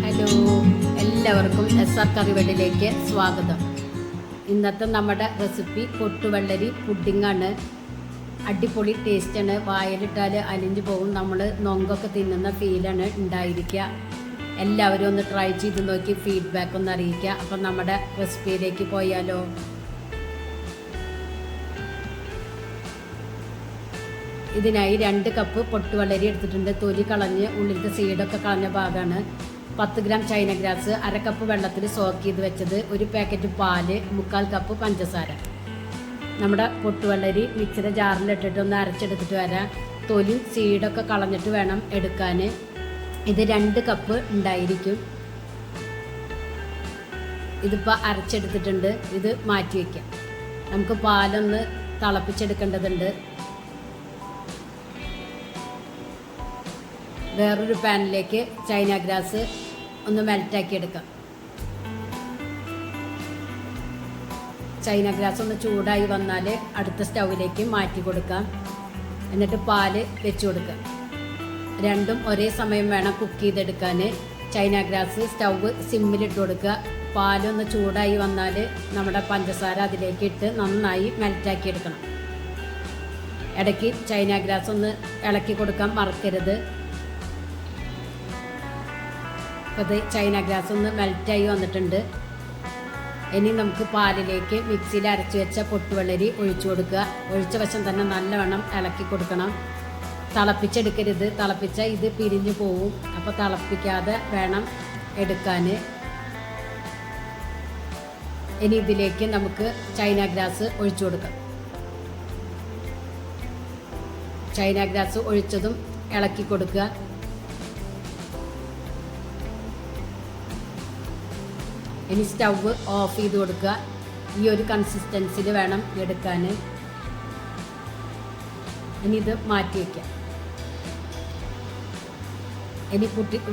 Hello, എല്ലാവർക്കും SR കറിവെള്ളിലേക്ക് സ്വാഗതം. ഇന്നത്തെ നമ്മുടെ റെസിപ്പി പൊട്ടുവെള്ളരി പുഡിങ്ങാണ്. അടിപൊളി ടേസ്റ്റാണ്. വായിലിട്ടാൽ അലിഞ്ഞു പോകും. നമ്മൾ നൊങ്കൊക്കെ തിന്നുന്ന ഫീലാണ് ഉണ്ടായിരിക്കുക. എല്ലാവരും ഒന്ന് ട്രൈ ചെയ്ത് നോക്കി ഫീഡ്ബാക്ക് ഒന്ന് അറിയിക്കുക. അപ്പം നമ്മുടെ റെസിപ്പിയിലേക്ക് പോയാലോ. ഇതിനായി 2 കപ്പ് പൊട്ടുവെള്ളരി എടുത്തിട്ടുണ്ട്. തൊലി കളഞ്ഞ് ഉള്ളിലത്തെ സീഡൊക്കെ കളഞ്ഞ ഭാഗമാണ്. 10 ഗ്രാം ചൈന ഗ്രാസ്, 1/2 കപ്പ് വെള്ളത്തിൽ സോക്ക് ചെയ്ത് വെച്ചത്, 1 പാക്കറ്റ് പാല്, 3/4 കപ്പ് പഞ്ചസാര. നമ്മുടെ പൊട്ടുവെള്ളരി മിക്സിയുടെ ജാറിലിട്ടിട്ട് ഒന്ന് അരച്ചെടുത്തിട്ട് വരാം. തൊലി സീഡൊക്കെ കളഞ്ഞിട്ട് വേണം എടുക്കാൻ. ഇത് 2 കപ്പ് ഉണ്ടായിരിക്കും. ഇതിപ്പോൾ അരച്ചെടുത്തിട്ടുണ്ട്. ഇത് മാറ്റി വയ്ക്കാം. നമുക്ക് പാലൊന്ന് തിളപ്പിച്ചെടുക്കേണ്ടതുണ്ട്. വേറൊരു പാനിലേക്ക് ചൈന ഗ്രാസ് ഒന്ന് മെൽറ്റാക്കി എടുക്കാം. ചൈന ഗ്രാസ് ഒന്ന് ചൂടായി വന്നാൽ അടുത്ത സ്റ്റൗവിലേക്ക് മാറ്റി കൊടുക്കാം. എന്നിട്ട് പാല് വെച്ച് കൊടുക്കാം. രണ്ടും ഒരേ സമയം വേണം കുക്ക് ചെയ്തെടുക്കാൻ. ചൈന ഗ്രാസ് സ്റ്റൗവ് സിമ്മിലിട്ട് കൊടുക്കുക. പാലൊന്ന് ചൂടായി വന്നാൽ നമ്മുടെ പഞ്ചസാര അതിലേക്ക് ഇട്ട് നന്നായി മെൽറ്റാക്കി എടുക്കണം. ഇടയ്ക്ക് ചൈന ഗ്രാസ് ഒന്ന് ഇളക്കി കൊടുക്കാൻ മറക്കരുത്. അപ്പോൾ അത് ചൈന ഗ്രാസ് ഒന്ന് മെൽറ്റായി വന്നിട്ടുണ്ട്. ഇനി നമുക്ക് പാലിലേക്ക് മിക്സിയിൽ അരച്ച് വെച്ച പൊട്ടുവെള്ളരി ഒഴിച്ചു കൊടുക്കുക. ഒഴിച്ച വശം തന്നെ നല്ലവണ്ണം ഇളക്കി കൊടുക്കണം. തിളപ്പിച്ചെടുക്കരുത്. തിളപ്പിച്ചാൽ ഇത് പിരിഞ്ഞു പോവും. അപ്പോൾ തിളപ്പിക്കാതെ വേണം എടുക്കാൻ. ഇനി ഇതിലേക്ക് നമുക്ക് ചൈന ഗ്രാസ് ഒഴിച്ചു കൊടുക്കാം. ചൈന ഗ്രാസ് ഒഴിച്ചതും ഇളക്കി കൊടുക്കുക. ഇനി സ്റ്റൗവ് ഓഫ് ചെയ്ത് കൊടുക്കുക. ഈ ഒരു കൺസിസ്റ്റൻസിൽ വേണം എടുക്കാൻ. ഇനി ഇത് മാറ്റി വയ്ക്കാം. ഇനി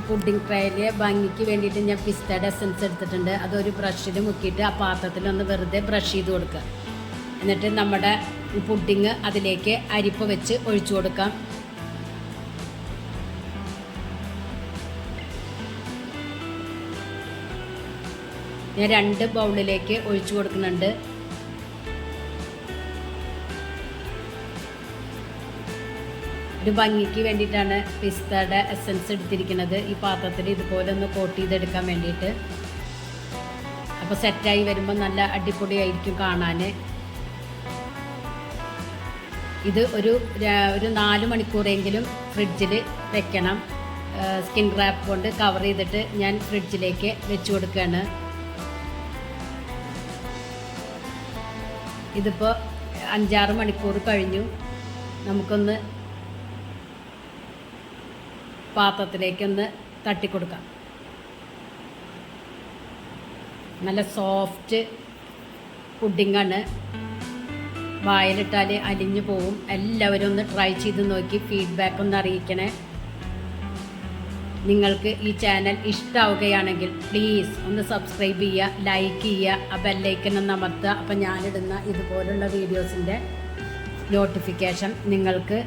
പുഡിംഗ് ട്രേയിലെ ഭംഗിക്ക് വേണ്ടിയിട്ട് ഞാൻ പിസ്തയുടെ എസൻസ് എടുത്തിട്ടുണ്ട്. അതൊരു ബ്രഷിൽ മുക്കിയിട്ട് ആ പാത്രത്തിലൊന്ന് വെറുതെ ബ്രഷ് ചെയ്ത് കൊടുക്കുക. എന്നിട്ട് നമ്മുടെ പുഡിങ് അതിലേക്ക് അരിപ്പ വെച്ച് ഒഴിച്ചു കൊടുക്കാം. ഞാൻ 2 ബൗളിലേക്ക് ഒഴിച്ചു കൊടുക്കുന്നുണ്ട്. ഒരു ഭംഗിക്ക് വേണ്ടിയിട്ടാണ് പിസ്തയുടെ എസൻസ് എടുത്തിരിക്കുന്നത്. ഈ പാത്രത്തിൽ ഇതുപോലെ ഒന്ന് കോട്ട് ചെയ്തെടുക്കാൻ വേണ്ടിയിട്ട്. അപ്പോൾ സെറ്റായി വരുമ്പോൾ നല്ല അടിപൊളിയായിരിക്കും കാണാൻ. ഇത് ഒരു 4 മണിക്കൂറെങ്കിലും ഫ്രിഡ്ജിൽ വെക്കണം. സ്കിൻ റാപ്പ് കൊണ്ട് കവർ ചെയ്തിട്ട് ഞാൻ ഫ്രിഡ്ജിലേക്ക് വെച്ച് കൊടുക്കുകയാണ്. ഇതിപ്പോൾ 5-6 മണിക്കൂർ കഴിഞ്ഞു. നമുക്കൊന്ന് പാത്രത്തിലേക്കൊന്ന് തട്ടിക്കൊടുക്കാം. നല്ല സോഫ്റ്റ് പുഡിങ്ങാണ്. വായിലിട്ടാൽ അലിഞ്ഞു പോവും. എല്ലാവരും ഒന്ന് ട്രൈ ചെയ്ത് നോക്കി ഫീഡ്ബാക്ക് ഒന്ന് അറിയിക്കണേ. നിങ്ങൾക്ക് ഈ ചാനൽ ഇഷ്ടമാവുകയാണെങ്കിൽ പ്ലീസ് ഒന്ന് സബ്സ്ക്രൈബ് ചെയ്യുക, ലൈക്ക് ചെയ്യുക, ആ ബെല്ലൈക്കൺ ഒന്ന് അമർത്തുക. അപ്പം ഞാനിടുന്ന ഇതുപോലുള്ള വീഡിയോസിൻ്റെ നോട്ടിഫിക്കേഷൻ നിങ്ങൾക്ക്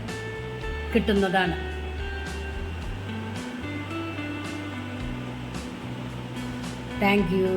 കിട്ടുന്നതാണ്. Thank you.